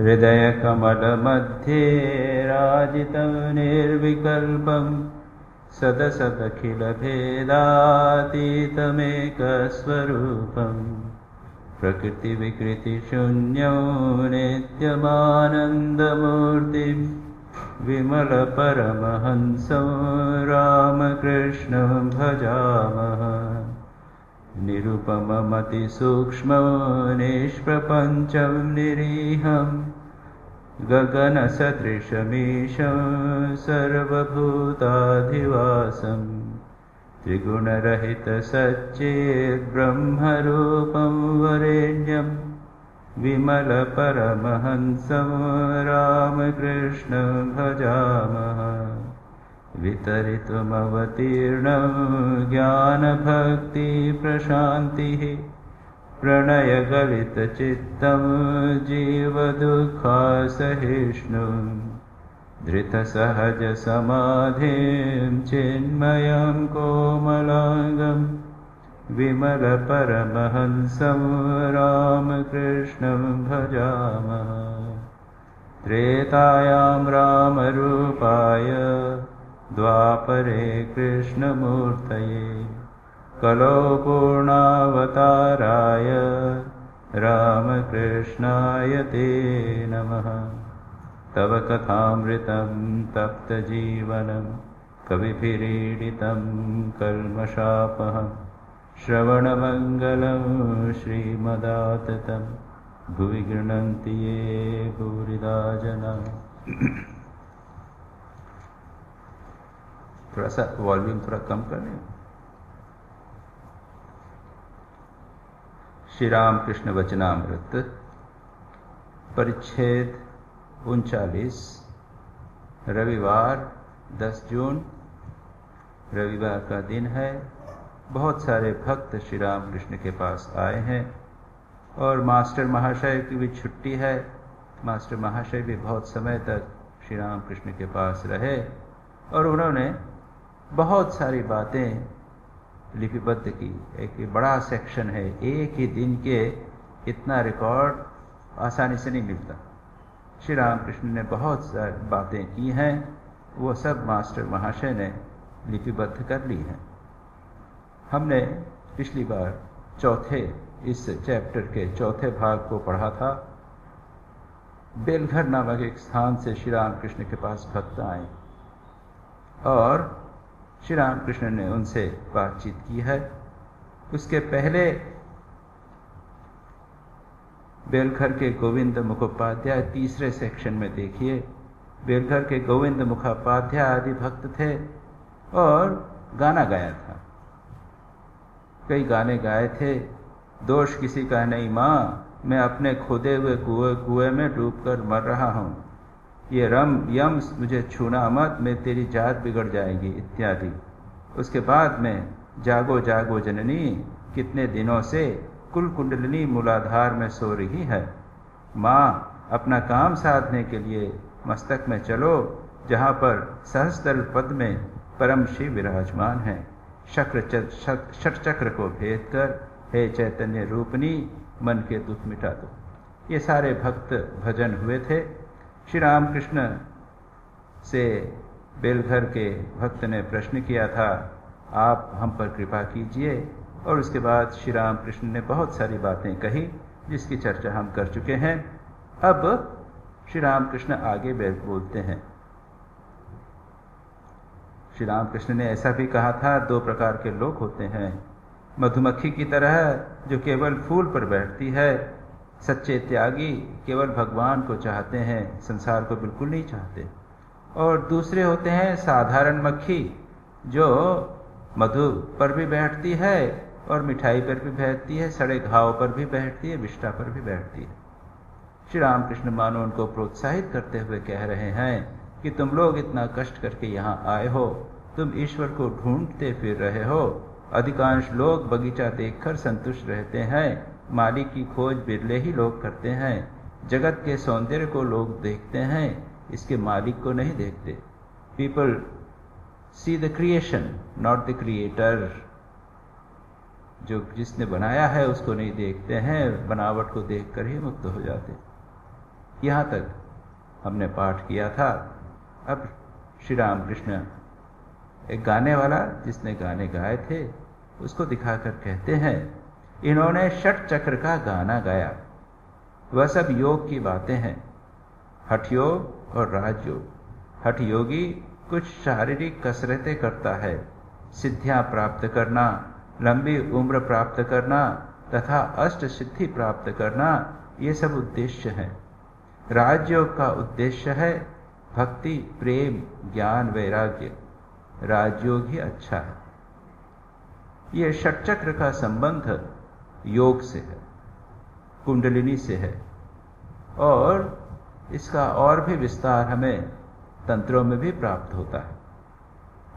हृदयकमलमध्ये राजितं निर्विकल्पं सदसदखिलभेदातीतमेकस्वरूपं प्रकृतिविकृतिशून्यं नित्यमानन्दमूर्तिं विमलपरमहंसं रामकृष्णं भजामः। निरुपममतिसूक्ष्मं निष्प्रपञ्चं निरीहं गगनसदृशमीशं सर्वभूताधिवासं त्रिगुणरहितसच्चिद्ब्रह्मरूपं वरेण्यं विमलपरमहंसं रामकृष्णं भजामः। वितरितुमवतीर्णं ज्ञानभक्तिप्रशान्तिः प्रणयगलितचित्तं जीवदुःखासहिष्णुं धृतसहजसमाधिं चिन्मयं कोमलाङ्गं विमलपरमहंसं रामकृष्णं भजामः। त्रेतायां रामरूपाय द्वापरे कृष्णमूर्तये कलौ पूर्णावताराय रामकृष्णाय ते नमः। तव कथामृतं तप्तजीवनं कविभिरीडितं कल्मषापहं श्रवणमङ्गलं श्रीमदाततं भुवि गृह्णन्ति ये भूरिदा जना। थोड़ा सा वॉल्यूम थोड़ा कम कर लें। श्री राम कृष्ण वचनामृत परिच्छेद 39, रविवार 10 जून रविवार का दिन है। बहुत सारे भक्त श्री राम कृष्ण के पास आए हैं और मास्टर महाशय की भी छुट्टी है। मास्टर महाशय भी बहुत समय तक श्री राम कृष्ण के पास रहे और उन्होंने बहुत सारी बातें लिपिबद्ध की। एक बड़ा सेक्शन है, एक ही दिन के इतना रिकॉर्ड आसानी से नहीं मिलता। श्री राम कृष्ण ने बहुत सारी बातें की हैं, वो सब मास्टर महाशय ने लिपिबद्ध कर ली हैं। हमने पिछली बार इस चैप्टर के चौथे भाग को पढ़ा था। बेलघर नामक एक स्थान से श्री राम कृष्ण के पास भक्त आए और श्री राम कृष्ण ने उनसे बातचीत की है। उसके पहले बेलघर के गोविंद मुखोपाध्याय तीसरे सेक्शन में देखिए, बेलघर के गोविंद मुखोपाध्याय आदि भक्त थे और गाना गाया था। कई गाने गाए थे। दोष किसी का नहीं माँ, मैं अपने खोदे हुए कुएं में डूबकर मर रहा हूँ। ये यम मुझे छूना मत, मैं तेरी जात बिगड़ जाएगी इत्यादि। उसके बाद में जागो जागो जननी, कितने दिनों से कुल कुंडलिनी मूलाधार में सो रही है। माँ, अपना काम साधने के लिए मस्तक में चलो, जहाँ पर सहस्त्र पद में परम शिव विराजमान है। षट चक्र को भेद कर हे चैतन्य रूपनी, मन के दुख मिटा दो। ये सारे भक्त भजन हुए थे। श्री राम कृष्ण से बेलघर के भक्त ने प्रश्न किया था, आप हम पर कृपा कीजिए। और उसके बाद श्री राम कृष्ण ने बहुत सारी बातें कही जिसकी चर्चा हम कर चुके हैं। अब श्री राम कृष्ण आगे बोलते हैं। श्री राम कृष्ण ने ऐसा भी कहा था, 2 प्रकार के लोग होते हैं। मधुमक्खी की तरह जो केवल फूल पर बैठती है, सच्चे त्यागी केवल भगवान को चाहते हैं, संसार को बिल्कुल नहीं चाहते। और दूसरे होते हैं साधारण मक्खी जो मधु पर भी बैठती है और मिठाई पर भी बैठती है, सड़े घाव पर भी बैठती है, विष्ठा पर भी बैठती है। श्री राम कृष्ण मानो उनको प्रोत्साहित करते हुए कह रहे हैं कि तुम लोग इतना कष्ट करके यहाँ आए हो, तुम ईश्वर को ढूंढते फिर रहे हो। अधिकांश लोग बगीचा देखकर संतुष्ट रहते हैं, मालिक की खोज बिरले ही लोग करते हैं। जगत के सौंदर्य को लोग देखते हैं, इसके मालिक को नहीं देखते। People see the creation not the creator. जो जिसने बनाया है उसको नहीं देखते हैं, बनावट को देखकर ही मुक्त हो जाते। यहाँ तक हमने पाठ किया था। अब श्री रामकृष्ण एक गाने वाला जिसने गाने गाए थे उसको दिखाकर कहते हैं, इन्होंने षट चक्र का गाना गाया, वह सब योग की बातें हैं, हठ योग और राजयोग। हठ योगी कुछ शारीरिक कसरतें करता है, सिद्धियां प्राप्त करना, लंबी उम्र प्राप्त करना तथा अष्ट सिद्धि प्राप्त करना, ये सब उद्देश्य हैं। राजयोग का उद्देश्य है भक्ति, प्रेम, ज्ञान, वैराग्य। राजयोग ही अच्छा है। ये षटचक्र का संबंध योग से है, कुंडलिनी से है, और इसका और भी विस्तार हमें तंत्रों में भी प्राप्त होता है।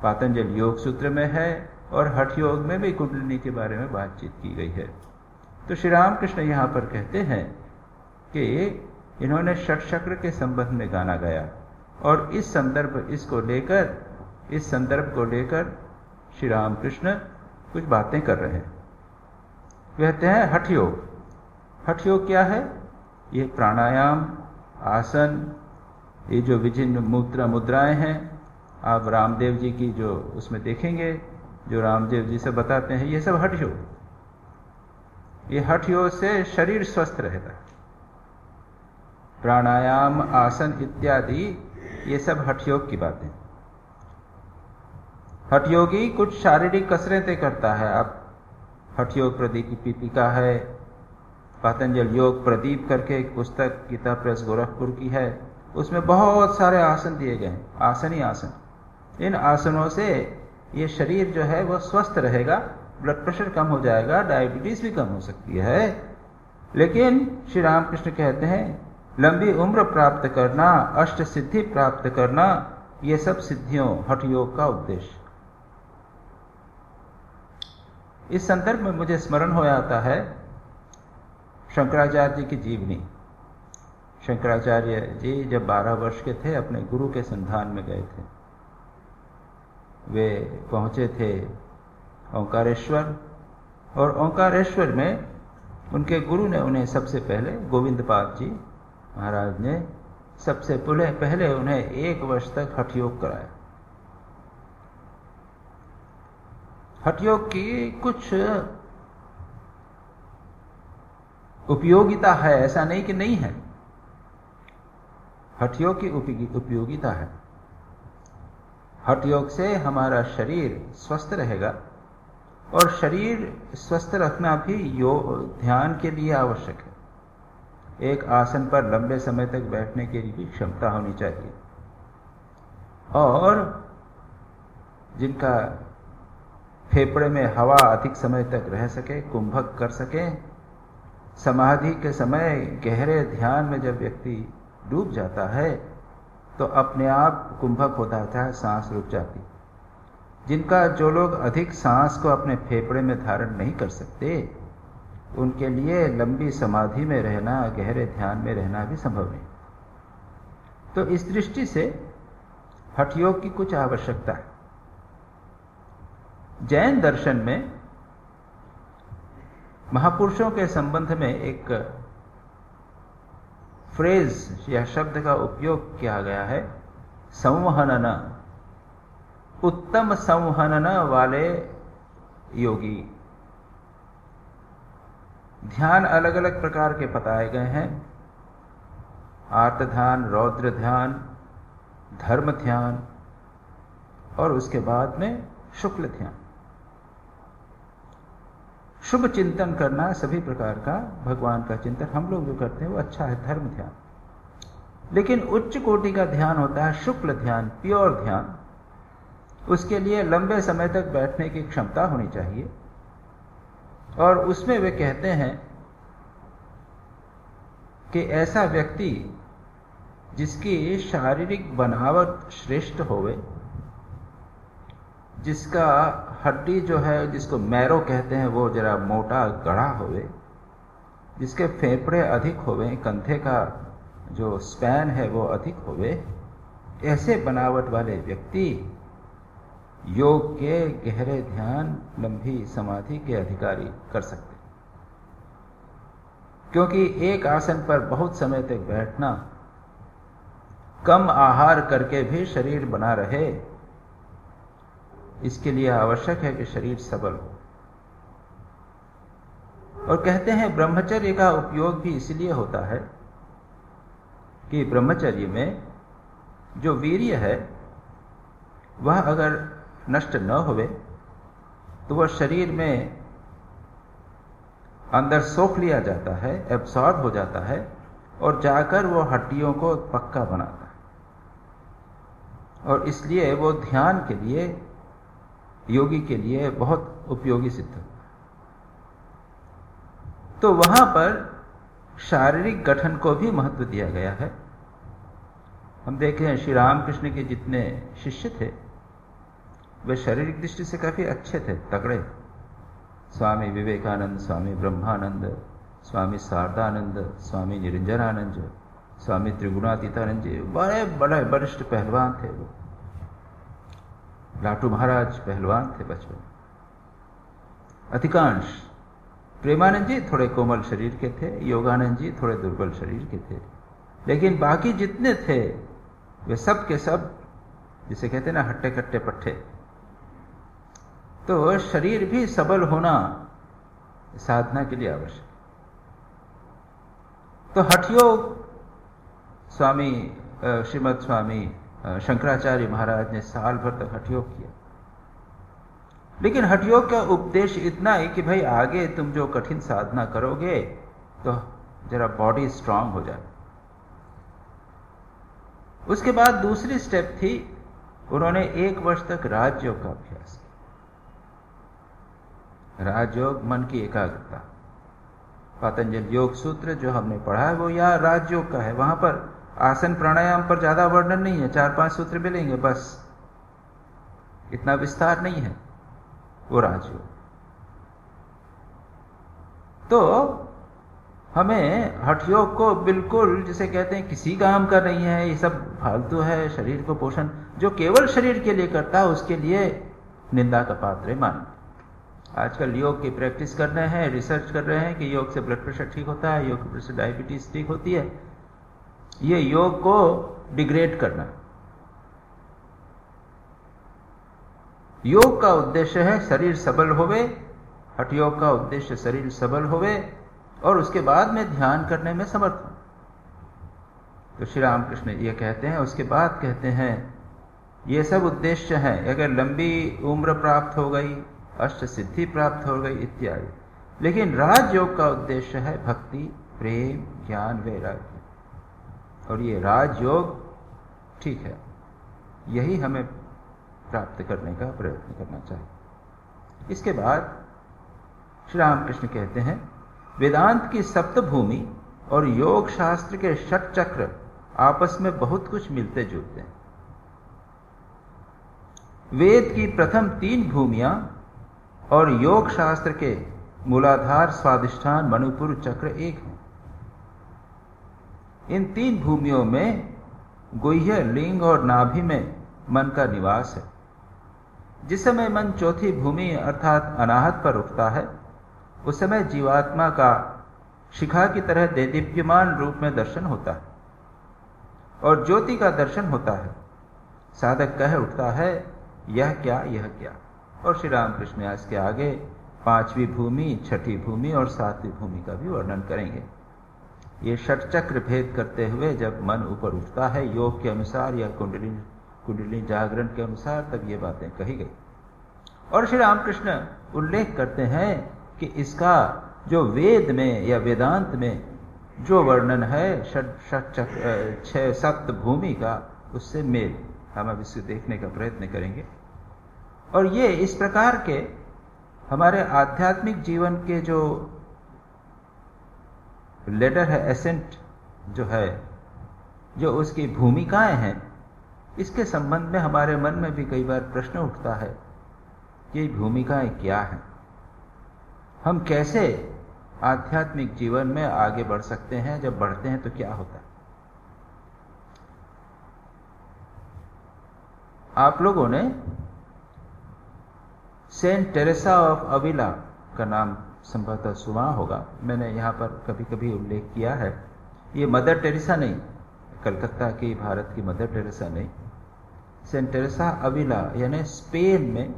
पातंजल योग सूत्र में है और हठ योग में भी कुंडलिनी के बारे में बातचीत की गई है। तो श्री रामकृष्ण यहाँ पर कहते हैं कि इन्होंने षटचक्र के संबंध में गाना गाया, और इस संदर्भ को लेकर श्री रामकृष्ण कुछ बातें कर रहे हैं। कहते हैं हठ योग। हठ योग क्या है? ये प्राणायाम, आसन, ये जो विभिन्न मुद्राएं हैं, आप रामदेव जी की जो उसमें देखेंगे, जो रामदेव जी से बताते हैं, ये सब हठ योग। ये हठ योग से शरीर स्वस्थ रहता है। प्राणायाम, आसन इत्यादि ये सब हठ योग की बातें। हठ योगी कुछ शारीरिक कसरतें करता है। आप हठ योग प्रदीप की पीपिका है, पातंजल योग प्रदीप करके एक पुस्तक गीता प्रेस गोरखपुर की है, उसमें बहुत सारे आसन दिए गए हैं, आसन ही आसन। इन आसनों से ये शरीर जो है वह स्वस्थ रहेगा, ब्लड प्रेशर कम हो जाएगा, डायबिटीज भी कम हो सकती है। लेकिन श्री रामकृष्ण कहते हैं लंबी उम्र प्राप्त करना, अष्ट सिद्धि प्राप्त करना, ये सब सिद्धियों हठ योग का उद्देश्य। इस संदर्भ में मुझे स्मरण हो जाता है शंकराचार्य जी की जीवनी। शंकराचार्य जी जब 12 वर्ष के थे अपने गुरु के संधान में गए थे। वे पहुंचे थे ओंकारेश्वर, और ओंकारेश्वर में उनके गुरु ने उन्हें सबसे पहले, गोविंदपाद जी महाराज ने सबसे पहले उन्हें 1 वर्ष तक हठ योग कराया। हठ योग की कुछ उपयोगिता है, ऐसा नहीं कि नहीं है। हठ योग की उपयोगिता है। हठ योग से हमारा शरीर स्वस्थ रहेगा, और शरीर स्वस्थ रखना भी ध्यान के लिए आवश्यक है। एक आसन पर लंबे समय तक बैठने के लिए भी क्षमता होनी चाहिए, और जिनका फेफड़े में हवा अधिक समय तक रह सके, कुंभक कर सके। समाधि के समय गहरे ध्यान में जब व्यक्ति डूब जाता है तो अपने आप कुंभक होता है, सांस रुक जाती। जो लोग अधिक सांस को अपने फेफड़े में धारण नहीं कर सकते, उनके लिए लंबी समाधि में रहना, गहरे ध्यान में रहना भी संभव नहीं। तो इस दृष्टि से हठ योग की कुछ आवश्यकता है। जैन दर्शन में महापुरुषों के संबंध में एक फ्रेज या शब्द का उपयोग किया गया है, संवहनन। उत्तम संवहनन वाले योगी। ध्यान अलग अलग प्रकार के बताए गए हैं, आर्त ध्यान, रौद्र ध्यान, धर्म ध्यान, और उसके बाद में शुक्ल ध्यान। शुभ चिंतन करना, सभी प्रकार का भगवान का चिंतन हम लोग जो करते हैं वो अच्छा है, धर्म ध्यान। लेकिन उच्च कोटि का ध्यान होता है शुक्ल ध्यान, प्योर ध्यान। उसके लिए लंबे समय तक बैठने की क्षमता होनी चाहिए, और उसमें वे कहते हैं कि ऐसा व्यक्ति जिसकी शारीरिक बनावट श्रेष्ठ होवे, जिसका हड्डी जो है, जिसको मैरो कहते हैं, वो जरा मोटा गढ़ा होवे, जिसके फेफड़े अधिक होवे, कंधे का जो स्पैन है वो अधिक होवे, ऐसे बनावट वाले व्यक्ति योग के गहरे ध्यान, लंबी समाधि के अधिकारी कर सकते। क्योंकि एक आसन पर बहुत समय तक बैठना कम आहार करके भी शरीर बना रहे, इसके लिए आवश्यक है कि शरीर सबल हो। और कहते हैं ब्रह्मचर्य का उपयोग भी इसलिए होता है कि ब्रह्मचर्य में जो वीर्य है वह अगर नष्ट न होवे तो वह शरीर में अंदर सोख लिया जाता है, एब्सॉर्ब हो जाता है और जाकर वो हड्डियों को पक्का बनाता है। और इसलिए वो ध्यान के लिए, योगी के लिए बहुत उपयोगी सिद्ध होता है। तो वहां पर शारीरिक गठन को भी महत्व दिया गया है। हम देखें श्री रामकृष्ण के जितने शिष्य थे वे शारीरिक दृष्टि से काफी अच्छे थे, तगड़े। स्वामी विवेकानंद, स्वामी ब्रह्मानंद, स्वामी शारदानंद, स्वामी निरंजनानंद, स्वामी त्रिगुणातीतानंद जी बड़े बड़े वरिष्ठ पहलवान थे वो। लाटू महाराज पहलवान थे बचपन। अधिकांश प्रेमानंद जी थोड़े कोमल शरीर के थे, योगानंद जी थोड़े दुर्बल शरीर के थे, लेकिन बाकी जितने थे वे सब के सब, जिसे कहते हैं ना, हट्टे कट्टे पट्टे। तो शरीर भी सबल होना साधना के लिए आवश्यक। तो हठयोग स्वामी श्रीमद स्वामी शंकराचार्य महाराज ने साल भर तक हठयोग किया, लेकिन हठयोग का उपदेश इतना है कि भाई आगे तुम जो कठिन साधना करोगे तो जरा बॉडी स्ट्रांग हो जाए। उसके बाद दूसरी स्टेप थी, उन्होंने 1 वर्ष तक राजयोग का अभ्यास किया। राजयोग मन की एकाग्रता। पतंजलि योग सूत्र जो हमने पढ़ा है वो यहाँ राजयोग का है। वहां पर आसन प्राणायाम पर ज्यादा वर्णन नहीं है, 4-5 सूत्र मिलेंगे बस, इतना विस्तार नहीं है, वो राजयोग। तो हमें हठयोग को बिल्कुल, जिसे कहते हैं किसी काम का नहीं है, ये सब फालतू है, शरीर को पोषण जो केवल शरीर के लिए करता है उसके लिए निंदा का पात्र है मान। आजकल योग की प्रैक्टिस कर रहे हैं, रिसर्च कर रहे हैं कि योग से ब्लड प्रेशर ठीक होता है, योग से डायबिटीज ठीक होती है। ये योग को डिग्रेड करना। योग का उद्देश्य है शरीर सबल होवे, हठयोग का उद्देश्य शरीर सबल होवे और उसके बाद में ध्यान करने में समर्थ हो। तो श्री रामकृष्ण ये कहते हैं, उसके बाद कहते हैं ये सब उद्देश्य हैं। अगर लंबी उम्र प्राप्त हो गई, अष्ट सिद्धि प्राप्त हो गई इत्यादि, लेकिन राजयोग का उद्देश्य है भक्ति, प्रेम, ज्ञान, वैराग्य। और ये राजयोग ठीक है, यही हमें प्राप्त करने का प्रयत्न करना चाहिए। इसके बाद श्री रामकृष्ण कहते हैं वेदांत की सप्तभूमि और योग शास्त्र के षट चक्र आपस में बहुत कुछ मिलते जुलते हैं। वेद की प्रथम 3 भूमियां और योग शास्त्र के मूलाधार, स्वादिष्ठान, मणिपुर चक्र एक हैं। इन 3 भूमियों में गुह्य, लिंग और नाभि में मन का निवास है। जिस समय मन चौथी भूमि अर्थात अनाहत पर उठता है उस समय जीवात्मा का शिखा की तरह देदीप्यमान रूप में दर्शन होता है और ज्योति का दर्शन होता है। साधक कह उठता है यह क्या, यह क्या। और श्री रामकृष्ण इसके आगे 5वीं भूमि, 6ठी भूमि और 7वीं भूमि का भी वर्णन करेंगे। ये षट चक्र भेद करते हुए जब मन ऊपर उठता है योग के अनुसार या कुंडलिनी जागरण के अनुसार, तब ये बातें कही गई। और श्री रामकृष्ण उल्लेख करते हैं कि इसका जो वेद में या वेदांत में जो वर्णन है छह सप्त भूमि का, उससे मेल, हम अब इसे देखने का प्रयत्न करेंगे। और ये इस प्रकार के हमारे आध्यात्मिक जीवन के जो लेडर है, एसेंट जो है, जो उसकी भूमिकाएं हैं, इसके संबंध में हमारे मन में भी कई बार प्रश्न उठता है कि ये भूमिकाएं क्या हैं, हम कैसे आध्यात्मिक जीवन में आगे बढ़ सकते हैं, जब बढ़ते हैं तो क्या होता है। आप लोगों ने सेंट टेरेसा ऑफ अविला का नाम संभवतः सुना होगा, मैंने यहां पर कभी कभी उल्लेख किया है। ये मदर टेरेसा नहीं, कलकत्ता की, भारत की मदर टेरेसा नहीं, सेंट टेरेसा अविला यानी स्पेन में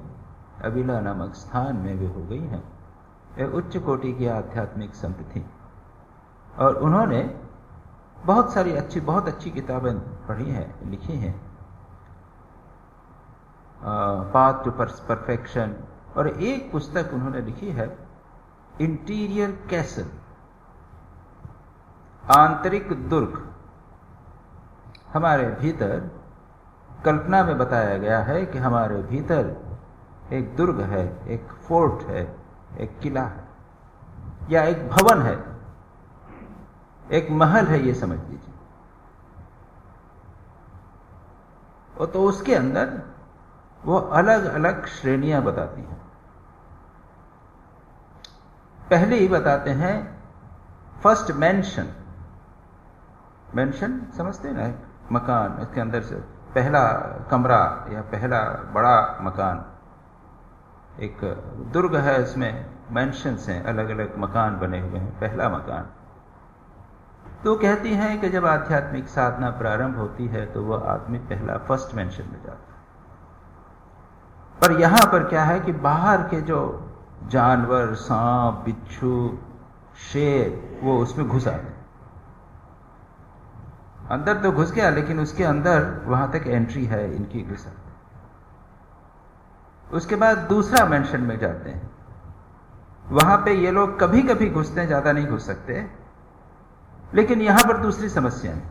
अविला नामक स्थान में वे हो गई हैं। वे उच्च कोटि की आध्यात्मिक संत थी और उन्होंने बहुत सारी बहुत अच्छी किताबें पढ़ी हैं, लिखी हैं, पाथ टू परफेक्शन, और एक पुस्तक उन्होंने लिखी है इंटीरियर कैसल, आंतरिक दुर्ग। हमारे भीतर कल्पना में बताया गया है कि हमारे भीतर एक दुर्ग है, एक फोर्ट है, एक किला है या एक भवन है, एक महल है, ये समझ लीजिए। और तो उसके अंदर वो अलग अलग श्रेणियां बताती हैं। पहले ही बताते हैं फर्स्ट मेंशन, मेंशन समझते हैं ना, मकान, इसके अंदर से पहला कमरा या पहला बड़ा मकान, एक दुर्ग है, इसमें मेंशंस हैं, अलग अलग मकान बने हुए हैं, पहला मकान। तो कहती हैं कि जब आध्यात्मिक साधना प्रारंभ होती है तो वह आदमी पहला फर्स्ट मेंशन में जाता है। पर यहां पर क्या है कि बाहर के जो जानवर, सांप, बिच्छू, शेर, वो उसमें घुस आते हैं। अंदर तो घुस गया, लेकिन उसके अंदर वहां तक एंट्री है इनकी, घुस आते। उसके बाद दूसरा मेंशन में जाते हैं, वहां पे ये लोग कभी कभी घुसते हैं, ज्यादा नहीं घुस सकते, लेकिन यहां पर दूसरी समस्या है।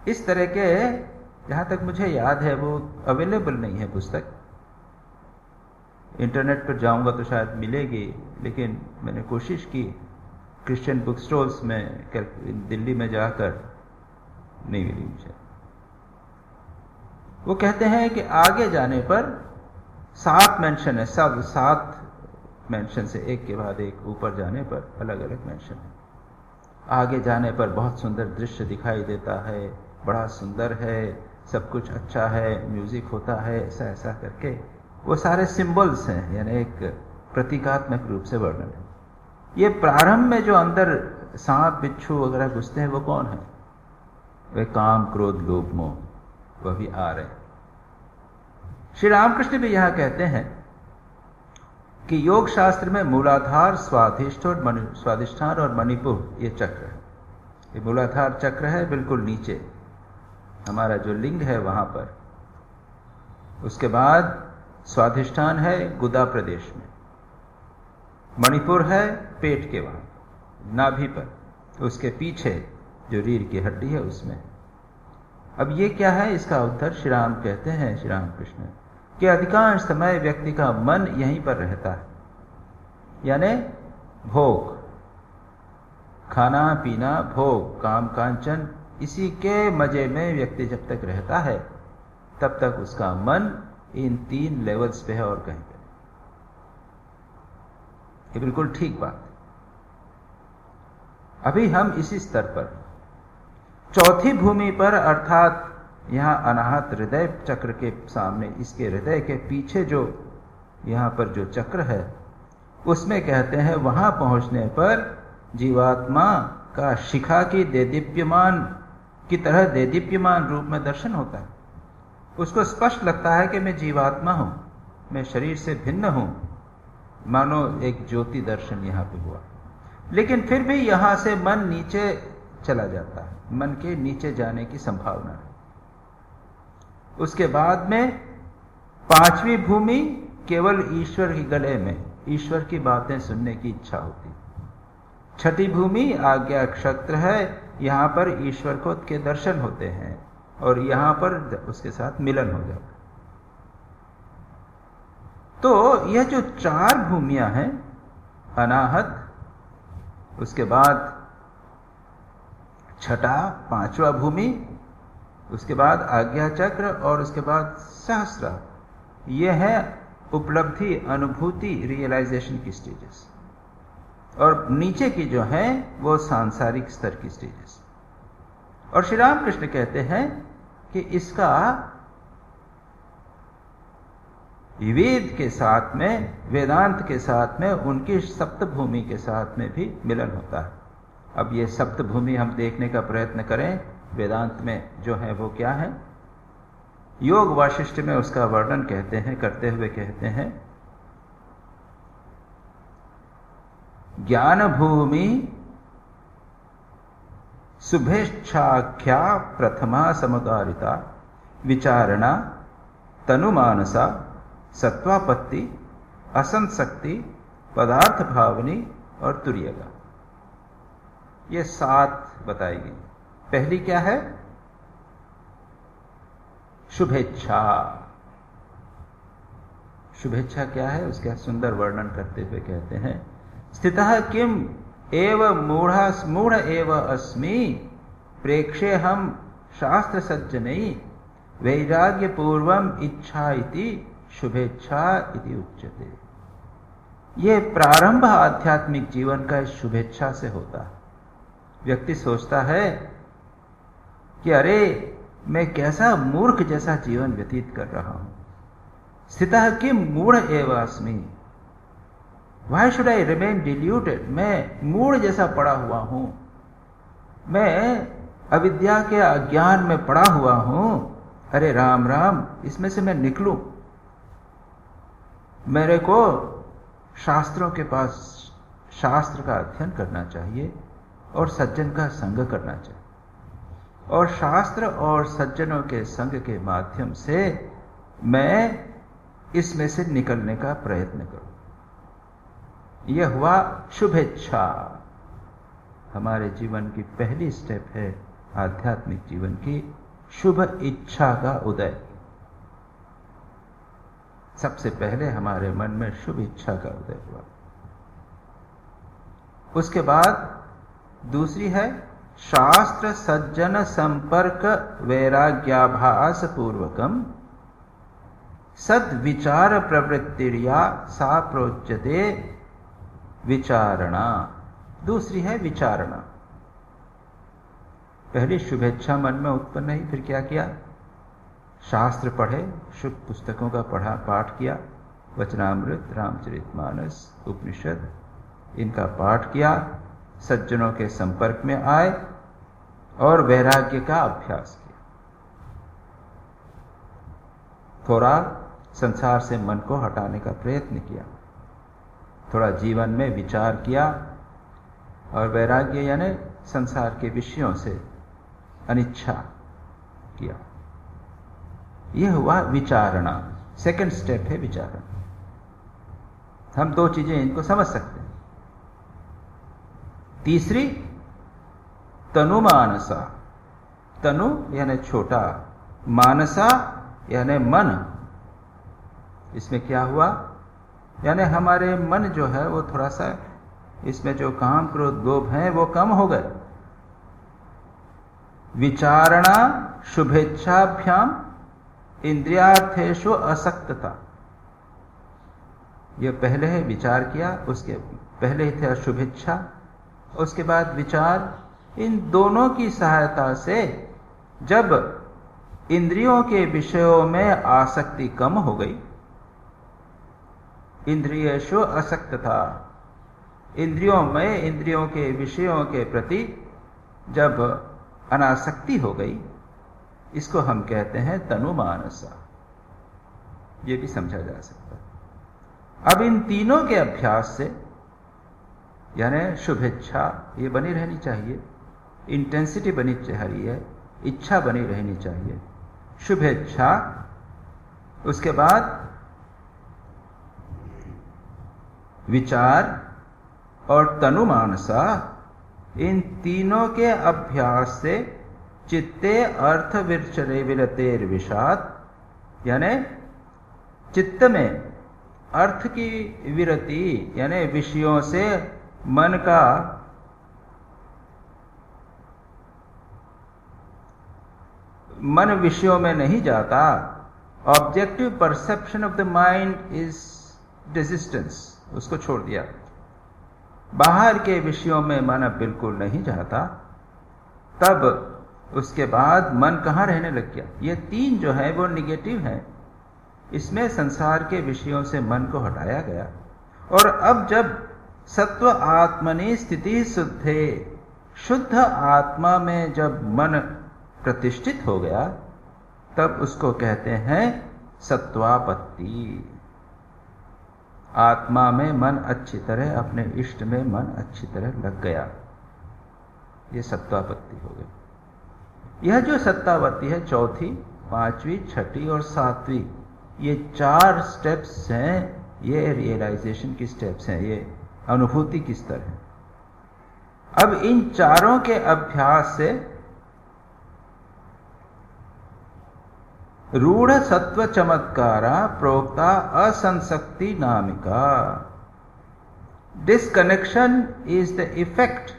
इस तरह के, जहां तक मुझे याद है, वो अवेलेबल नहीं है पुस्तक, इंटरनेट पर जाऊंगा तो शायद मिलेगी, लेकिन मैंने कोशिश की क्रिश्चियन बुक स्टोर्स में दिल्ली में जाकर, नहीं मिली मुझे। वो कहते हैं कि आगे जाने पर 7 मेंशन है, सब 7 मेंशन से एक के बाद एक ऊपर जाने पर अलग अलग मेंशन है। आगे जाने पर बहुत सुंदर दृश्य दिखाई देता है, बड़ा सुंदर है, सब कुछ अच्छा है, म्यूजिक होता है, ऐसा ऐसा करके वो सारे सिंबल्स हैं, यानी एक प्रतीकात्मक रूप से वर्णन है। ये प्रारंभ में जो अंदर सांप, बिच्छू वगैरह घुसते हैं, वो कौन है? वे काम, क्रोध, लोभ, मोह, वह भी आ रहे हैं। श्री रामकृष्ण भी यहां कहते हैं कि योग शास्त्र में मूलाधार, स्वाधिष्ठान और मणिपुर, ये चक्र है। ये मूलाधार चक्र है बिल्कुल नीचे, हमारा जो लिंग है वहां पर। उसके बाद स्वाधिष्ठान है गुदा प्रदेश में, मणिपुर है पेट के वहां, नाभि पर, उसके पीछे जो रीढ़ की हड्डी है उसमें। अब ये क्या है, इसका उत्तर श्री राम कहते हैं, श्री राम कृष्ण, कि अधिकांश समय व्यक्ति का मन यहीं पर रहता है, यानी भोग, खाना पीना, भोग, काम कांचन, इसी के मजे में व्यक्ति जब तक रहता है तब तक उसका मन इन 3 लेवल्स पे है और कहीं पे। ये बिल्कुल ठीक बात है। अभी हम इसी स्तर पर चौथी भूमि पर, अर्थात यहां अनाहत हृदय चक्र के सामने, इसके हृदय के पीछे जो यहां पर जो चक्र है, उसमें कहते हैं वहां पहुंचने पर जीवात्मा का शिखा की देदीप्यमान की तरह देदीप्यमान रूप में दर्शन होता है। उसको स्पष्ट लगता है कि मैं जीवात्मा हूं, मैं शरीर से भिन्न हूं, मानो एक ज्योति दर्शन यहां पे हुआ। लेकिन फिर भी यहां से मन नीचे चला जाता है, मन के नीचे जाने की संभावना है। उसके बाद में 5वीं भूमि केवल ईश्वर के गले में ईश्वर की बातें सुनने की इच्छा होती। 6ठी भूमि आज्ञा क्षत्र है, यहां पर ईश्वर को के दर्शन होते हैं और यहां पर उसके साथ मिलन हो जाता है। तो यह जो 4 भूमियां हैं, अनाहत, उसके बाद 6ठा 5वां भूमि, उसके बाद आज्ञा चक्र और उसके बाद सहस्त्र, यह है उपलब्धि, अनुभूति, रियलाइजेशन की स्टेजेस। और नीचे की जो है वो सांसारिक स्तर की स्टेजेस। और श्री रामकृष्ण कहते हैं कि इसका वेद के साथ में, वेदांत के साथ में, उनकी सप्तभूमि के साथ में भी मिलन होता है। अब ये सप्तभूमि हम देखने का प्रयत्न करें वेदांत में जो है वो क्या है। योग वाशिष्ठ में उसका वर्णन करते हुए कहते हैं, ज्ञान भूमि शुभेच्छाख्या प्रथमा समुदारिता विचारणा तनुमानसा सत्वापत्ति असंशक्ति पदार्थ भावनी और तुर्यगा। ये 7 बताएगी। पहली क्या है? शुभेच्छा। शुभेच्छा क्या है उसका सुंदर वर्णन करते हुए कहते हैं, स्थितः किम एव मूढ़ एव अस्मि प्रेक्षे हम शास्त्र सज्जनई वैराग्य पूर्वम इच्छा इति शुभेच्छा इति उच्यते। ये प्रारंभ आध्यात्मिक जीवन का इस शुभेच्छा से होता है। व्यक्ति सोचता है कि अरे मैं कैसा मूर्ख जैसा जीवन व्यतीत कर रहा हूं। स्थितः किम मूढ़ एव अस्मि, why should I remain diluted, मैं मूढ़ जैसा पड़ा हुआ हूं, मैं अविद्या के अज्ञान में पड़ा हुआ हूं। अरे राम राम, इसमें से मैं निकलूं। मेरे को शास्त्रों के पास शास्त्र का अध्ययन करना चाहिए और सज्जन का संग करना चाहिए, और शास्त्र और सज्जनों के संग के माध्यम से मैं इसमें से निकलने का प्रयत्न करूं। यह हुआ शुभेच्छा। हमारे जीवन की पहली स्टेप है आध्यात्मिक जीवन की शुभ इच्छा का उदय। सबसे पहले हमारे मन में शुभ इच्छा का उदय हुआ। उसके बाद दूसरी है शास्त्र सज्जन संपर्क वैराग्याभास पूर्वकम सद्विचार प्रवृत्तिर्या सा प्रोच्यते विचारणा। दूसरी है विचारणा। पहली शुभेच्छा मन में उत्पन्न हुई, फिर क्या किया? शास्त्र पढ़े, शुभ पुस्तकों का पाठ किया, वचनामृत, रामचरितमानस, उपनिषद, इनका पाठ किया, सज्जनों के संपर्क में आए और वैराग्य का अभ्यास किया। थोड़ा संसार से मन को हटाने का प्रयत्न किया, थोड़ा जीवन में विचार किया, और वैराग्य यानी संसार के विषयों से अनिच्छा किया। यह हुआ विचारणा। सेकंड स्टेप है विचारणा। हम 2 चीजें इनको समझ सकते हैं। तीसरी तनु मानसा। तनु यानी छोटा, मानसा यानी मन। इसमें क्या हुआ? यानी हमारे मन जो है वो थोड़ा सा, इसमें जो काम क्रोध लोभ हैं वो कम हो गए। विचारणा शुभेच्छाभ्याम इंद्रियार्थेषु असक्तता। ये पहले है विचार किया, उसके पहले थे शुभेच्छा, उसके बाद विचार। इन दोनों की सहायता से जब इंद्रियों के विषयों में आसक्ति कम हो गई, इंद्रियेषु असक्तता, इंद्रियों में इंद्रियों के विषयों के प्रति जब अनासक्ति हो गई, इसको हम कहते हैं तनुमानसा। ये भी समझा जा सकता है। अब इन तीनों के अभ्यास से, यानी शुभेच्छा ये बनी रहनी चाहिए, इंटेंसिटी बनी चाहिए, इच्छा बनी रहनी चाहिए, शुभेच्छा, उसके बाद विचार और तनुमानसा। इन तीनों के अभ्यास से चित्ते अर्थ विरचरे विरतेर विषाद, यानी चित्त में अर्थ की विरति यानी विषयों से मन का मन विषयों में नहीं जाता। Objective perception of the mind is desistance, उसको छोड़ दिया। बाहर के विषयों में मन अब बिल्कुल नहीं जाता। तब उसके बाद मन कहाँ रहने लग गया? ये 3 जो है वो निगेटिव है। इसमें संसार के विषयों से मन को हटाया गया। और अब जब सत्व आत्मनि स्थिति शुद्धे, शुद्ध आत्मा में जब मन प्रतिष्ठित हो गया तब उसको कहते हैं सत्वापत्ति। आत्मा में मन अच्छी तरह, अपने इष्ट में मन अच्छी तरह लग गया, ये सत्वापत्ति हो गई। यह जो सत्तावत्ति है, चौथी, पांचवी, छठी और सातवीं, ये 4 स्टेप्स हैं, ये रियलाइजेशन की स्टेप्स हैं, ये अनुभूति की स्तर है। अब इन चारों के अभ्यास से रूढ़ सत्व चमत्कारा प्रोक्ता असंसक्ति नामिका। Disconnection is the effect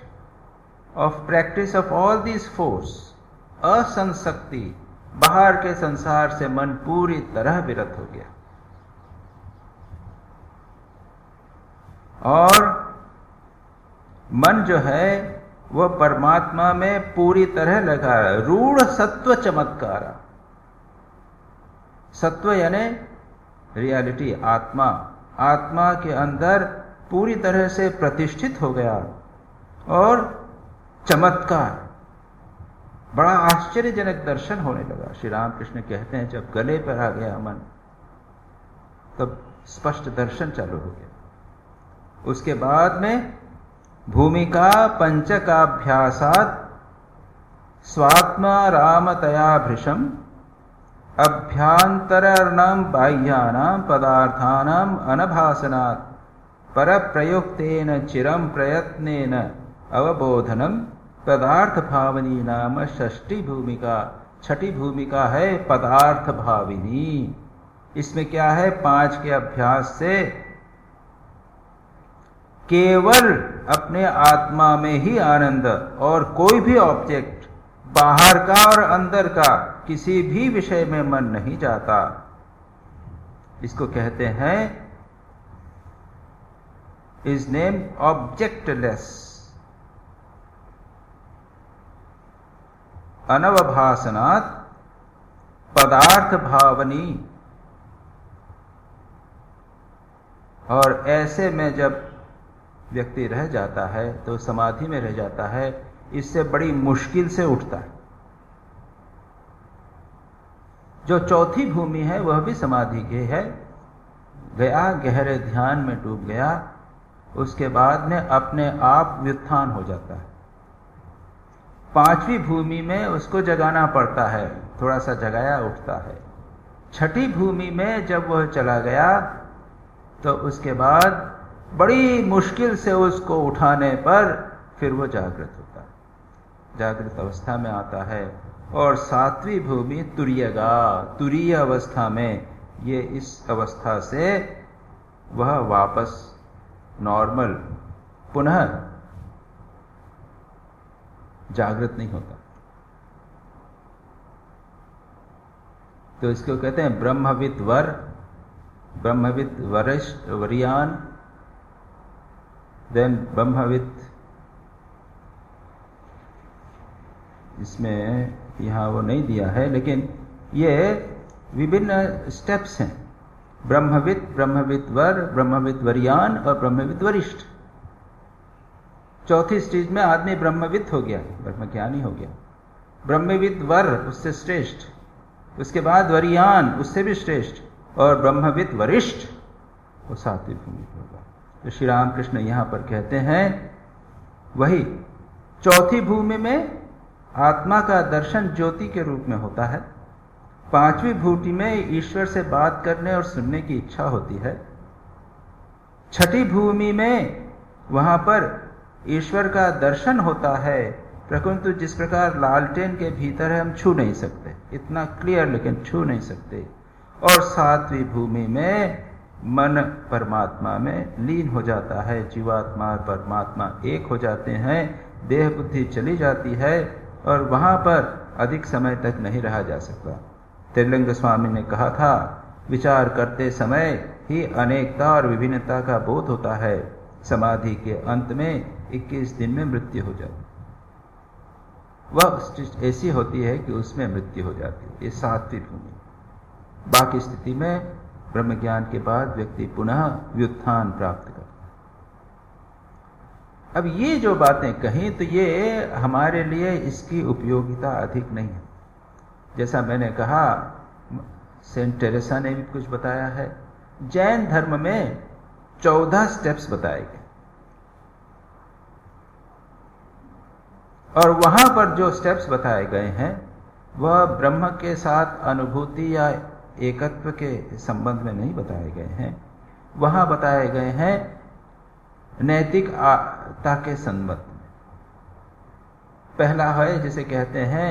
of practice of all these force. असंसक्ति, बाहर के संसार से मन पूरी तरह विरत हो गया और मन जो है वह परमात्मा में पूरी तरह लगा है। रूढ़ सत्व चमत्कारा, सत्व यानी रियलिटी, आत्मा, आत्मा के अंदर पूरी तरह से प्रतिष्ठित हो गया और चमत्कार, बड़ा आश्चर्यजनक दर्शन होने लगा। श्री रामकृष्ण कहते हैं जब गले पर आ गया मन तब स्पष्ट दर्शन चालू हो गया। उसके बाद में भूमिका पंचकाभ्यासात् स्वात्मा रामतया भृशम अभ्यांतराणां बाह्यानां पदार्थानां अनभासनात् परप्रयुक्तेन चिरं प्रयत्नेन अवबोधनम पदार्थ भावनी नाम षष्ठी भूमिका। छठी भूमिका है पदार्थ भाविनी। इसमें क्या है, 5 के अभ्यास से केवल अपने आत्मा में ही आनंद और कोई भी ऑब्जेक्ट, बाहर का और अंदर का, किसी भी विषय में मन नहीं जाता। इसको कहते हैं, इज नेम ऑब्जेक्टलेस, अनवभासनात् पदार्थ भावनी। और ऐसे में जब व्यक्ति रह जाता है तो समाधि में रह जाता है, इससे बड़ी मुश्किल से उठता है। जो चौथी भूमि है वह भी समाधि की है, गया गहरे ध्यान में डूब गया, उसके बाद में अपने आप व्युत्थान हो जाता है। 5वीं भूमि में उसको जगाना पड़ता है, थोड़ा सा जगाया उठता है। छठी भूमि में जब वह चला गया तो उसके बाद बड़ी मुश्किल से उसको उठाने पर फिर वो जागृत होता है, जागृत अवस्था में आता है। और 7वीं भूमि तुरीयगा, तुरीय अवस्था में, ये इस अवस्था से वह वापस नॉर्मल पुनः जागृत नहीं होता। तो इसको कहते हैं ब्रह्मविद वर, ब्रह्मविद वरिष्ठ, वरियान, देन ब्रह्मविद, इसमें यहाँ वो नहीं दिया है लेकिन ये विभिन्न स्टेप्स हैं। ब्रह्मविद, ब्रह्मविद वर, ब्रह्मविद वरियान और ब्रह्मविद वरिष्ठ। चौथी स्टेज में आदमी ब्रह्मविद हो गया, ब्रह्मज्ञानी हो गया। ब्रह्मविद वर उससे श्रेष्ठ, उसके बाद वरियान उससे भी श्रेष्ठ, और ब्रह्मविद वरिष्ठ वो 7वीं भूमि होगा। तो श्री रामकृष्ण यहाँ पर कहते हैं वही चौथी भूमि में आत्मा का दर्शन ज्योति के रूप में होता है। 5वीं भूमि में ईश्वर से बात करने और सुनने की इच्छा होती है। छठी भूमि में वहां पर ईश्वर का दर्शन होता है, परंतु जिस प्रकार लालटेन के भीतर है हम छू नहीं सकते, इतना क्लियर, लेकिन छू नहीं सकते। और 7वीं भूमि में मन परमात्मा में लीन हो जाता है, जीवात्मा और परमात्मा एक हो जाते हैं, देह बुद्धि चली जाती है और वहां पर अधिक समय तक नहीं रहा जा सकता। त्रिलिंग स्वामी ने कहा था, विचार करते समय ही अनेकता और विभिन्नता का बोध होता है, समाधि के अंत में 21 दिन में मृत्यु हो जाती, वह ऐसी होती है कि उसमें मृत्यु हो जाती है। ये 7वीं भूमि। बाकी स्थिति में ब्रह्म ज्ञान के बाद व्यक्ति पुनः व्युत्थान प्राप्त करता अब ये जो बातें कहीं तो ये हमारे लिए इसकी उपयोगिता अधिक नहीं है। जैसा मैंने कहा, सेंट टेरेसा ने भी कुछ बताया है। जैन धर्म में 14 स्टेप्स बताए गए, और वहां पर जो स्टेप्स बताए गए हैं वह ब्रह्म के साथ अनुभूति या एकत्व के संबंध में नहीं बताए गए हैं। वहां बताए गए हैं नैतिकता के संबंध में। पहला है जिसे कहते हैं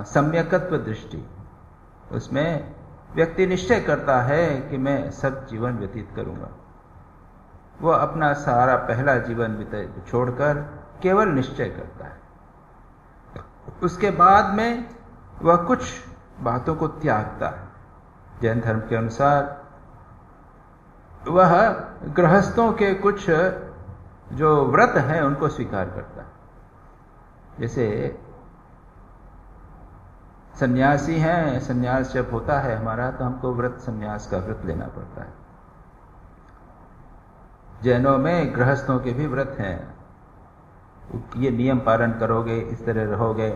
सम्यकत्व दृष्टि। उसमें व्यक्ति निश्चय करता है कि मैं सब जीवन व्यतीत करूंगा। वह अपना सारा पहला जीवन छोड़कर केवल निश्चय करता है। उसके बाद में वह कुछ बातों को त्यागता है। जैन धर्म के अनुसार वह गृहस्थों के कुछ जो व्रत हैं उनको स्वीकार करता है। जैसे सन्यासी हैं, सन्यास जब होता है हमारा तो हमको व्रत सन्यास का व्रत लेना पड़ता है। जैनों में गृहस्थों के भी व्रत हैं। ये नियम पालन करोगे, इस तरह रहोगे,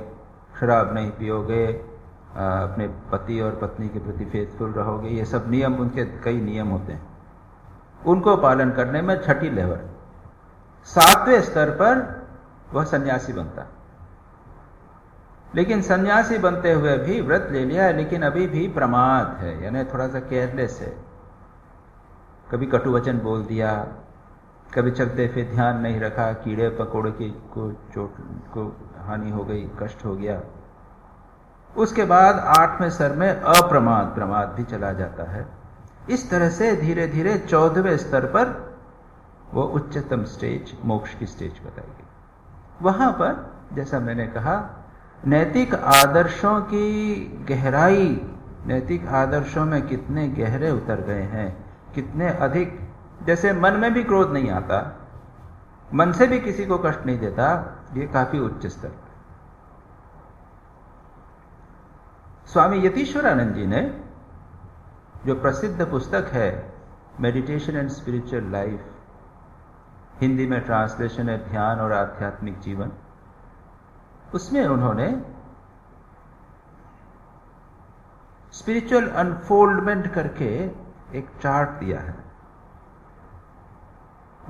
शराब नहीं पियोगे, अपने पति और पत्नी के प्रति फेथफुल रहोगे। ये सब नियम, उनके कई नियम होते हैं। उनको पालन करने में छठी लेवल 7वें स्तर पर वह सन्यासी बनता है। लेकिन सन्यासी बनते हुए भी व्रत ले लिया, लेकिन अभी भी प्रमाद है, यानी थोड़ा सा केयरलेस है। कभी कटु वचन बोल दिया, कभी चलते फिर ध्यान नहीं रखा, कीड़े पकोड़े की को चोट को हानि हो गई, कष्ट हो गया। उसके बाद 8वें स्तर में प्रमाद भी चला जाता है। इस तरह से धीरे धीरे 14वें स्तर पर वो उच्चतम स्टेज, मोक्ष की स्टेज बताई गई। वहां पर जैसा मैंने कहा, नैतिक आदर्शों की गहराई, नैतिक आदर्शों में कितने गहरे उतर गए हैं, कितने अधिक। जैसे मन में भी क्रोध नहीं आता, मन से भी किसी को कष्ट नहीं देता, ये काफी उच्च स्तर पर। स्वामी यतीश्वरानंद जी ने जो प्रसिद्ध पुस्तक है meditation and spiritual life, Hindi में ट्रांसलेशन है ध्यान और आध्यात्मिक जीवन, उसमें उन्होंने स्पिरिचुअल अनफोल्डमेंट करके एक चार्ट दिया है।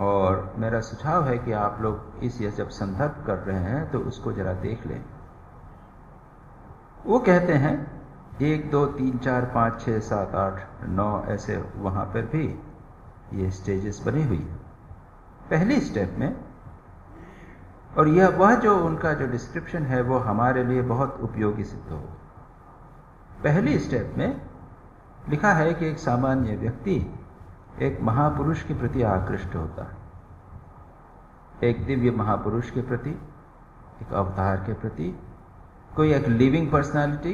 और मेरा सुझाव है कि आप लोग इस ये जब संदर्भ कर रहे हैं तो उसको जरा देख लें। वो कहते हैं 1, 2, 3, 4, 5, 6, 7, 8, 9 ऐसे वहां पर भी ये स्टेजेस बनी हुई है। पहली स्टेप में, और यह वह जो उनका जो डिस्क्रिप्शन है वो हमारे लिए बहुत उपयोगी सिद्ध हो। पहली स्टेप में लिखा है कि एक सामान्य व्यक्ति एक महापुरुष के प्रति आकृष्ट होता है, एक दिव्य महापुरुष के प्रति, एक अवतार के प्रति, कोई एक लिविंग पर्सनालिटी,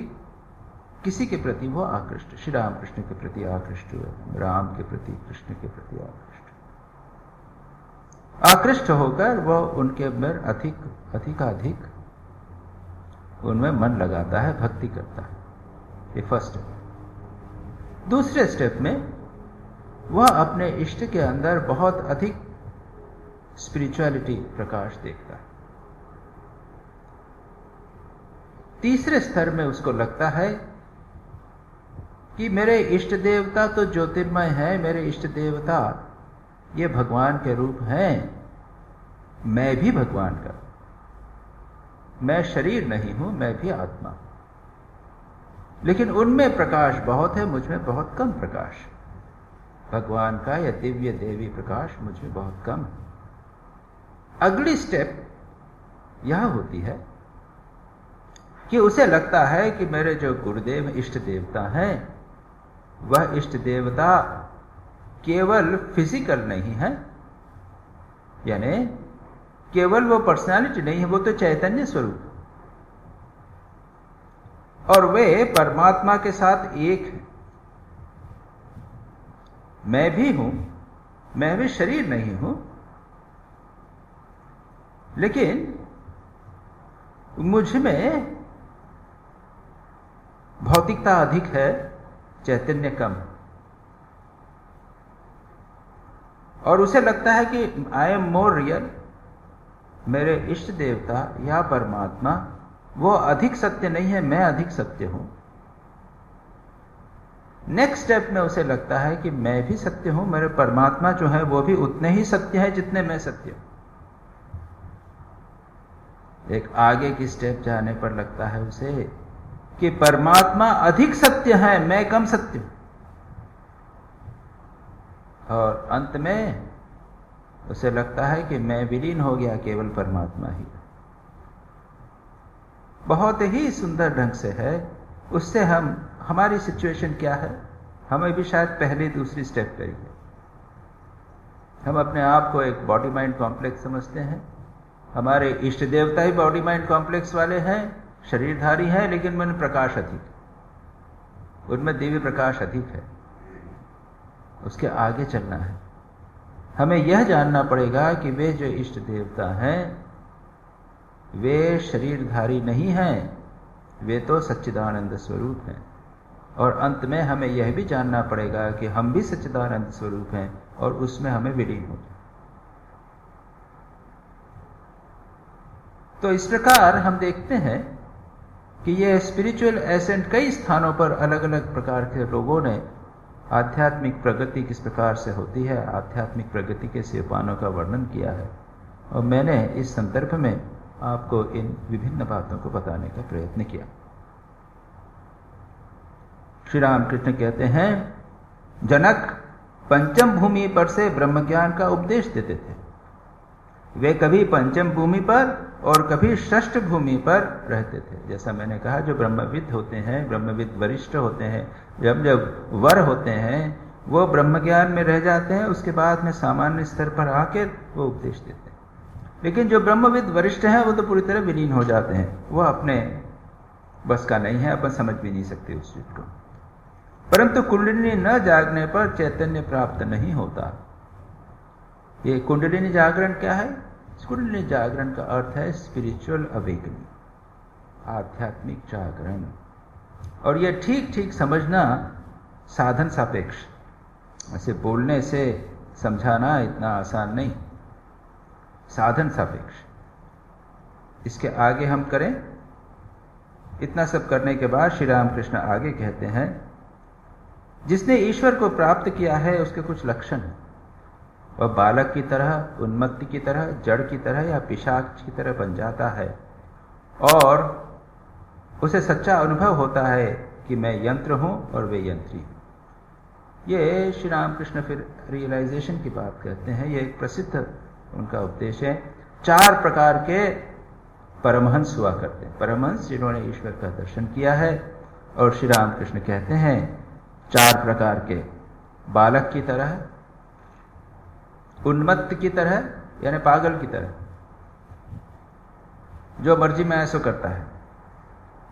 किसी के प्रति वो आकृष्ट। श्री रामकृष्ण के प्रति आकृष्ट हुए, राम के प्रति, कृष्ण के प्रति आकृष्ट होकर वह उनके अंदर अधिकाधिक उनमें मन लगाता है, भक्ति करता है। ये फर्स्ट स्टेप। दूसरे स्टेप में वह अपने इष्ट के अंदर बहुत अधिक स्पिरिचुअलिटी प्रकाश देखता है। तीसरे स्तर में उसको लगता है कि मेरे इष्ट देवता तो ज्योतिर्मय है, मेरे इष्ट देवता ये भगवान के रूप हैं, मैं भी भगवान का, मैं शरीर नहीं हूं, मैं भी आत्मा हूं। लेकिन उनमें प्रकाश बहुत है, मुझ में बहुत कम प्रकाश। भगवान का या दिव्य देवी प्रकाश मुझ में बहुत कम है। अगली स्टेप यह होती है कि उसे लगता है कि मेरे जो गुरुदेव इष्ट देवता हैं, वह इष्ट देवता केवल फिजिकल नहीं है, यानी केवल वो पर्सनालिटी नहीं है, वो तो चैतन्य स्वरूप, और वे परमात्मा के साथ एक है। मैं भी हूं, मैं भी शरीर नहीं हूं, लेकिन मुझ में भौतिकता अधिक है, चैतन्य कम। और उसे लगता है कि आई एम मोर रियल, मेरे इष्ट देवता या परमात्मा वो अधिक सत्य नहीं है, मैं अधिक सत्य हूं। नेक्स्ट स्टेप में उसे लगता है कि मैं भी सत्य हूं, मेरे परमात्मा जो है वो भी उतने ही सत्य है जितने मैं सत्य हूं। एक आगे की स्टेप जाने पर लगता है उसे कि परमात्मा अधिक सत्य है, मैं कम सत्य हूं। और अंत में उसे लगता है कि मैं विलीन हो गया, केवल परमात्मा ही। बहुत ही सुंदर ढंग से है। उससे हमारी सिचुएशन क्या है, हमें भी शायद पहली दूसरी स्टेप करिए। हम अपने आप को एक बॉडी माइंड कॉम्प्लेक्स समझते हैं, हमारे इष्ट देवता ही बॉडी माइंड कॉम्प्लेक्स वाले हैं, शरीरधारी हैं, लेकिन उनमें प्रकाश अधिक, उनमें दिव्य प्रकाश अधिक है। उसके आगे चलना है। हमें यह जानना पड़ेगा कि वे जो इष्ट देवता हैं वे शरीरधारी नहीं हैं, वे तो सच्चिदानंद स्वरूप हैं। और अंत में हमें यह भी जानना पड़ेगा कि हम भी सच्चिदानंद स्वरूप हैं और उसमें हमें विलीन हो जाए। तो इस प्रकार हम देखते हैं कि ये स्पिरिचुअल एसेंट कई स्थानों पर अलग अलग प्रकार के लोगों ने आध्यात्मिक प्रगति किस प्रकार से होती है, आध्यात्मिक प्रगति के सोपानों का वर्णन किया है। और मैंने इस संदर्भ में आपको इन विभिन्न बातों को बताने का प्रयत्न किया। श्री रामकृष्ण कहते हैं, जनक पंचम भूमि पर से ब्रह्म ज्ञान का उपदेश देते थे। वे कभी पंचम भूमि पर और कभी षष्ठ भूमि पर रहते थे। जैसा मैंने कहा, जो ब्रह्मविद होते हैं, ब्रह्मविद वरिष्ठ होते हैं, जब वर होते हैं वो ब्रह्म ज्ञान में रह जाते हैं, उसके बाद में सामान्य स्तर पर आकर वो उपदेश देते हैं। लेकिन जो ब्रह्मविद वरिष्ठ हैं वो तो पूरी तरह विलीन हो जाते हैं, वो अपने बस का नहीं है, अपन समझ भी नहीं सकते उस चीज को। परंतु कुंडलिनी न जागने पर चैतन्य प्राप्त नहीं होता। ये कुंडलिनी जागरण क्या है? कुंडलिनी जागरण का अर्थ है स्पिरिचुअल अवेकनिंग, आध्यात्मिक जागरण। और यह ठीक ठीक समझना साधन सापेक्ष, ऐसे बोलने से समझाना इतना आसान नहीं, साधन सापेक्ष। इसके आगे हम करें। इतना सब करने के बाद श्री रामकृष्ण आगे कहते हैं, जिसने ईश्वर को प्राप्त किया है उसके कुछ लक्षण हैं। वह बालक की तरह, उन्मत्त की तरह, जड़ की तरह या पिशाच की तरह बन जाता है और उसे सच्चा अनुभव होता है कि मैं यंत्र हूं और वे यंत्री हूं। ये श्री रामकृष्ण फिर रियलाइजेशन की बात कहते हैं। ये एक प्रसिद्ध उनका उपदेश है। 4 प्रकार के परमहंस हुआ करते हैं, परमहंस जिन्होंने ईश्वर का दर्शन किया है। और श्री रामकृष्ण कहते हैं 4 प्रकार के, बालक की तरह, उन्मत्त की तरह यानी पागल की तरह, जो मर्जी में ऐसा करता है,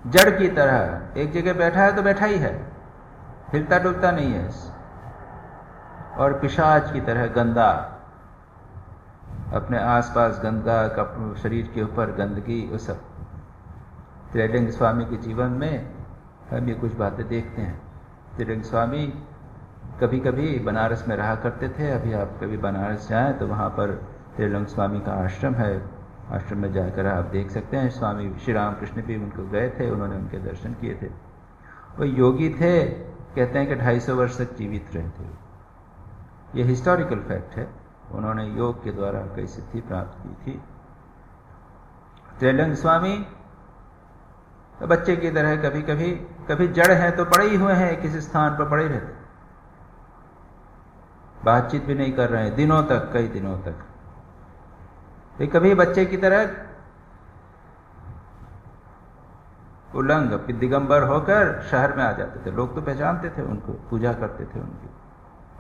जड़ की तरह, एक जगह बैठा है तो बैठा ही है, हिलता डुलता नहीं है, और पिशाच की तरह गंदा, अपने आसपास गंदा, शरीर के ऊपर गंदगी, वो सब। त्रिलिंग स्वामी के जीवन में हम ये कुछ बातें देखते हैं। त्रिलिंग स्वामी कभी कभी बनारस में रहा करते थे। अभी आप कभी बनारस जाएं तो वहाँ पर त्रिलिंग स्वामी का आश्रम है, आश्रम में जाकर आप देख सकते हैं। स्वामी श्री रामकृष्ण भी उनको गए थे, उन्होंने उनके दर्शन किए थे। वो योगी थे, कहते हैं कि 250 वर्ष तक जीवित रहे थे। ये हिस्टोरिकल फैक्ट है। उन्होंने योग के द्वारा कई सिद्धि प्राप्त की थी। त्रिलिंग स्वामी तो बच्चे की तरह कभी जड़ है तो पड़े ही हुए हैं, किसी स्थान पर पड़े रहते, बातचीत भी नहीं कर रहे हैं दिनों तक, कई दिनों तक। तो कभी बच्चे की तरह उलंग दिगंबर होकर शहर में आ जाते थे। लोग तो पहचानते थे उनको, पूजा करते थे उनकी,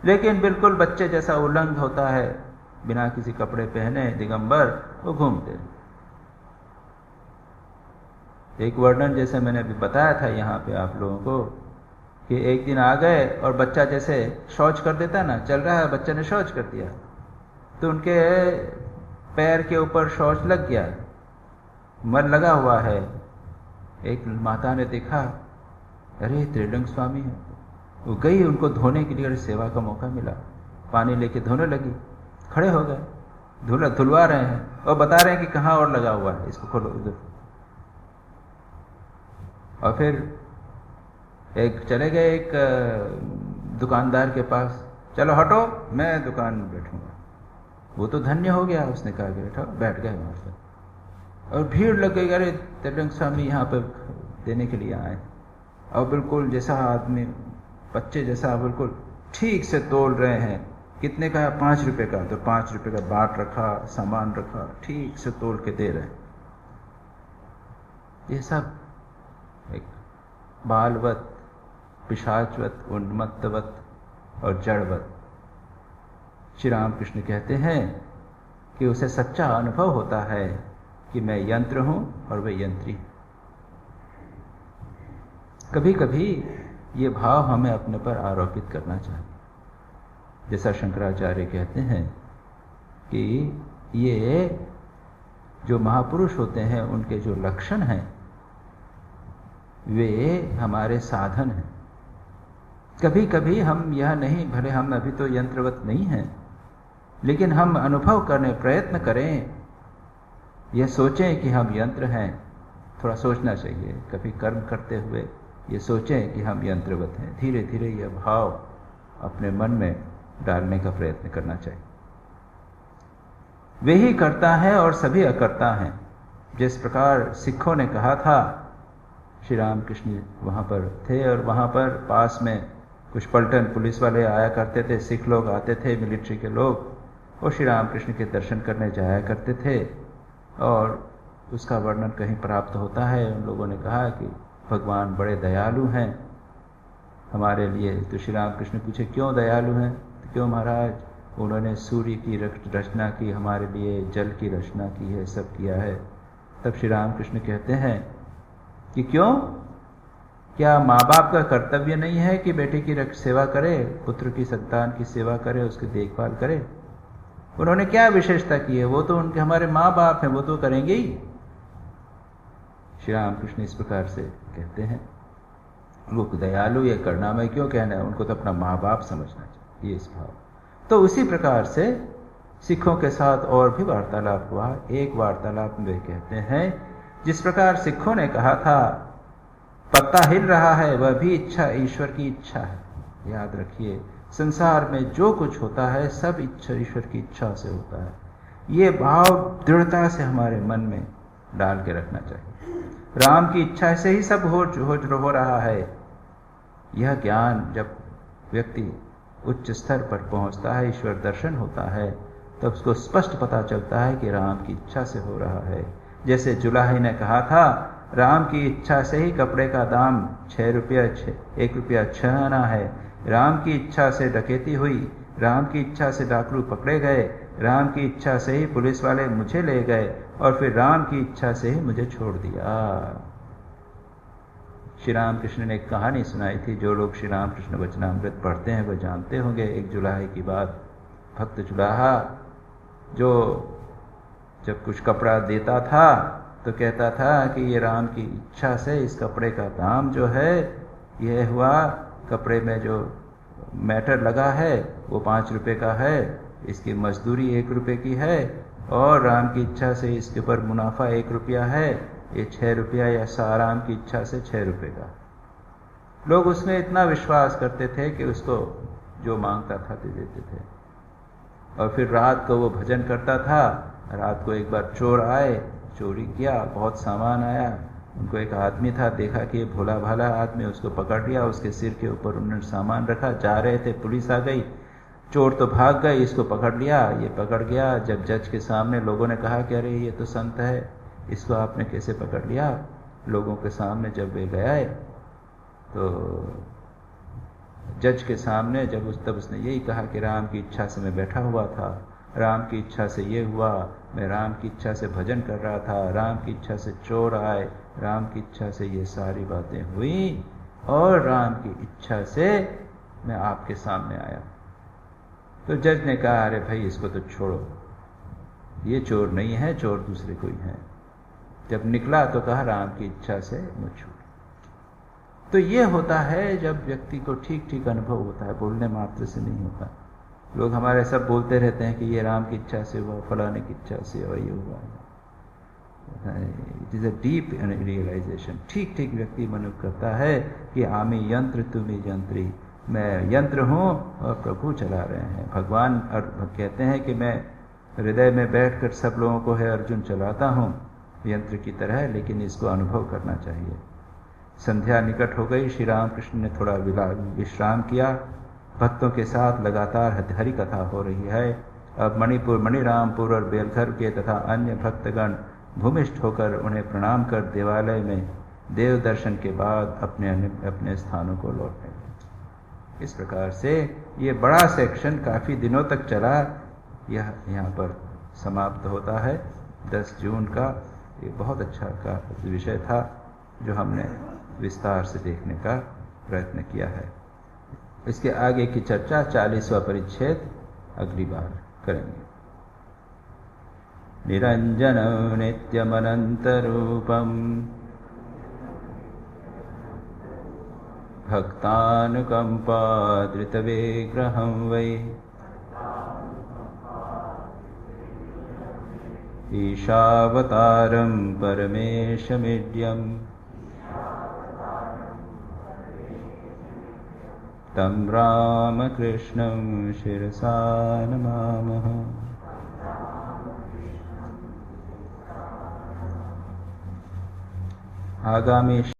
लेकिन बिल्कुल बच्चे जैसा उलंग होता है, बिना किसी कपड़े पहने दिगंबर, वो घूमते। एक वर्णन जैसे मैंने अभी बताया था यहाँ पे आप लोगों को, कि एक दिन आ गए और बच्चा जैसे शौच कर देता ना, चल रहा है, बच्चे ने शौच कर दिया तो उनके पैर के ऊपर शौच लग गया, मन लगा हुआ है। एक माता ने देखा, अरे त्रिलिंग स्वामी है, वो गई उनको धोने के लिए, सेवा का मौका मिला, पानी लेके धोने लगी। खड़े हो गए, धुलवा रहे हैं और बता रहे हैं कि कहाँ और लगा हुआ है, इसको खोलो उधर। और फिर चले गए एक दुकानदार के पास, चलो हटो मैं दुकान में बैठूंगा। वो तो धन्य हो गया, उसने कहा कि बैठ गए वहां पर। और भीड़ लग गई, अरे तिलक स्वामी यहाँ पे देने के लिए आए। और बिल्कुल जैसा आदमी बच्चे जैसा बिल्कुल ठीक से तोल रहे हैं। कितने का है? 5 रुपए का। तो 5 रुपए का बाट रखा, सामान रखा, ठीक से तोल के दे रहे हैं। ये सब एक बालवत, पिशाचवत, उन्मत्तवत और जड़वत। श्री रामकृष्ण कहते हैं कि उसे सच्चा अनुभव होता है कि मैं यंत्र हूं और वे यंत्री। कभी कभी ये भाव हमें अपने पर आरोपित करना चाहिए। जैसा शंकराचार्य कहते हैं कि ये जो महापुरुष होते हैं उनके जो लक्षण हैं वे हमारे साधन हैं। कभी कभी हम यह नहीं, भले हम अभी तो यंत्रवत नहीं हैं, लेकिन हम अनुभव करने प्रयत्न करें, यह सोचें कि हम यंत्र हैं। थोड़ा सोचना चाहिए, कभी कर्म करते हुए ये सोचें कि हम यंत्रवत हैं। धीरे धीरे यह भाव अपने मन में डालने का प्रयत्न करना चाहिए। वे ही करता है और सभी अकर्ता हैं। जिस प्रकार सिखों ने कहा था, श्री रामकृष्ण वहाँ पर थे और वहाँ पर पास में कुछ पलटन पुलिस वाले आया करते थे, सिख लोग आते थे, मिलिट्री के लोग, और श्री रामकृष्ण के दर्शन करने जाया करते थे। और उसका वर्णन कहीं प्राप्त होता है। उन लोगों ने कहा कि भगवान बड़े दयालु हैं हमारे लिए। तो श्री रामकृष्ण पूछे, क्यों दयालु हैं? तो क्यों महाराज? उन्होंने सूर्य की रचना की, हमारे लिए जल की रचना की है, सब किया है। तब श्री रामकृष्ण कहते हैं कि क्यों, क्या माँ बाप का कर्तव्य नहीं है कि बेटे की सेवा करे, पुत्र की संतान की सेवा करे, उसकी देखभाल करे? उन्होंने क्या विशेषता की है? वो तो उनके हमारे माँ बाप हैं, वो तो करेंगे ही। श्री रामकृष्ण इस प्रकार से कहते हैं, वो दयालु या करुणामय क्यों कहना है, उनको तो अपना माँ बाप समझना चाहिए, ये इस भाव। तो उसी प्रकार से सिखों के साथ और भी वार्तालाप हुआ। एक वार्तालाप में वे कहते हैं, जिस प्रकार सिखों ने कहा था पत्ता हिल रहा है, वह भी इच्छा ईश्वर की इच्छा है। याद रखिए, संसार में जो कुछ होता है सब इच्छा ईश्वर की इच्छा से होता है। ये भाव दृढ़ता से हमारे मन में डाल के रखना चाहिए। राम की इच्छा से ही सब हो रहा है। यह ज्ञान जब व्यक्ति उच्च स्तर पर पहुंचता है, ईश्वर दर्शन होता है, तब उसको स्पष्ट पता चलता है कि राम की इच्छा से हो रहा है। जैसे जुलाही ने कहा था, राम की इच्छा से ही कपड़े का दाम 1 रुपया 6 आना है। राम की इच्छा से डकैती हुई, राम की इच्छा से डाकू पकड़े गए, राम की इच्छा से ही पुलिस वाले मुझे ले गए और फिर राम की इच्छा से ही मुझे छोड़ दिया। श्री रामकृष्ण ने एक कहानी सुनाई थी। जो लोग श्री रामकृष्ण वचनामृत पढ़ते हैं वह जानते होंगे। एक जुलाहे की बात। भक्त जुलाहा जो जब कुछ कपड़ा देता था तो कहता था कि ये राम की इच्छा से इस कपड़े का दाम जो है यह हुआ, कपड़े में जो मैटर लगा है वो 5 रुपए का है, इसकी मजदूरी 1 रुपए की है और राम की इच्छा से इसके ऊपर मुनाफा 1 रुपया है, ये 6 रुपया या राम की इच्छा से 6 रुपए का। लोग उसमें इतना विश्वास करते थे कि उसको जो मांगता था दे देते थे। और फिर रात को वो भजन करता था। रात को एक बार चोर आए, चोरी किया, बहुत सामान आया। उनको एक आदमी था, देखा कि ये भोला भाला आदमी, उसको पकड़ लिया, उसके सिर के ऊपर उन्होंने सामान रखा। जा रहे थे, पुलिस आ गई, चोर तो भाग गए, इसको पकड़ लिया। ये पकड़ गया। जब जज के सामने लोगों ने कहा कि अरे ये तो संत है, इसको आपने कैसे पकड़ लिया? लोगों के सामने जब वे गए तो जज के सामने तब उसने यही कहा कि राम की इच्छा से मैं बैठा हुआ था, राम की इच्छा से ये हुआ, मैं राम की इच्छा से भजन कर रहा था, राम की इच्छा से चोर आए, राम की इच्छा से ये सारी बातें हुई और राम की इच्छा से मैं आपके सामने आया। तो जज ने कहा अरे भाई इसको तो छोड़ो, ये चोर नहीं है, चोर दूसरे कोई है। जब निकला तो कहा राम की इच्छा से मुझ छूट। तो ये होता है जब व्यक्ति को ठीक ठीक अनुभव होता है, बोलने मात्र से नहीं होता। लोग हमारे सब बोलते रहते हैं कि ये राम की इच्छा से हुआ, फलाने की इच्छा से हुआ, ये हुआ। It is a deep realisation. ठीक ठीक व्यक्ति मन करता है कि आमी यंत्र तुम्हें यंत्री, मैं यंत्र हूँ और प्रभु चला रहे हैं। भगवान और कहते हैं कि मैं हृदय में बैठकर सब लोगों को है अर्जुन चलाता हूँ यंत्र की तरह, लेकिन इसको अनुभव करना चाहिए। संध्या निकट हो गई, श्री रामकृष्ण ने थोड़ा विश्राम किया। भक्तों के साथ लगातार हरि कथा हो रही है। अब मणिपुर, मणिरामपुर और बेलघर के तथा अन्य भक्तगण भूमिष्ठ होकर उन्हें प्रणाम कर देवालय में देव दर्शन के बाद अपने अपने स्थानों को लौटे। इस प्रकार से ये बड़ा सेक्शन काफ़ी दिनों तक चला, यह यहाँ पर समाप्त होता है 10 जून का। ये बहुत अच्छा का विषय था जो हमने विस्तार से देखने का प्रयत्न किया है। इसके आगे की चर्चा 40वां परिच्छेद अगली बार करेंगे। निरंजनं नित्यमनन्तरूपं भक्तानुकम्पाधृतविग्रहं वै ईशावतारं परमेशमीड्यं तं रामकृष्णं शिरसा नमामः। आगामी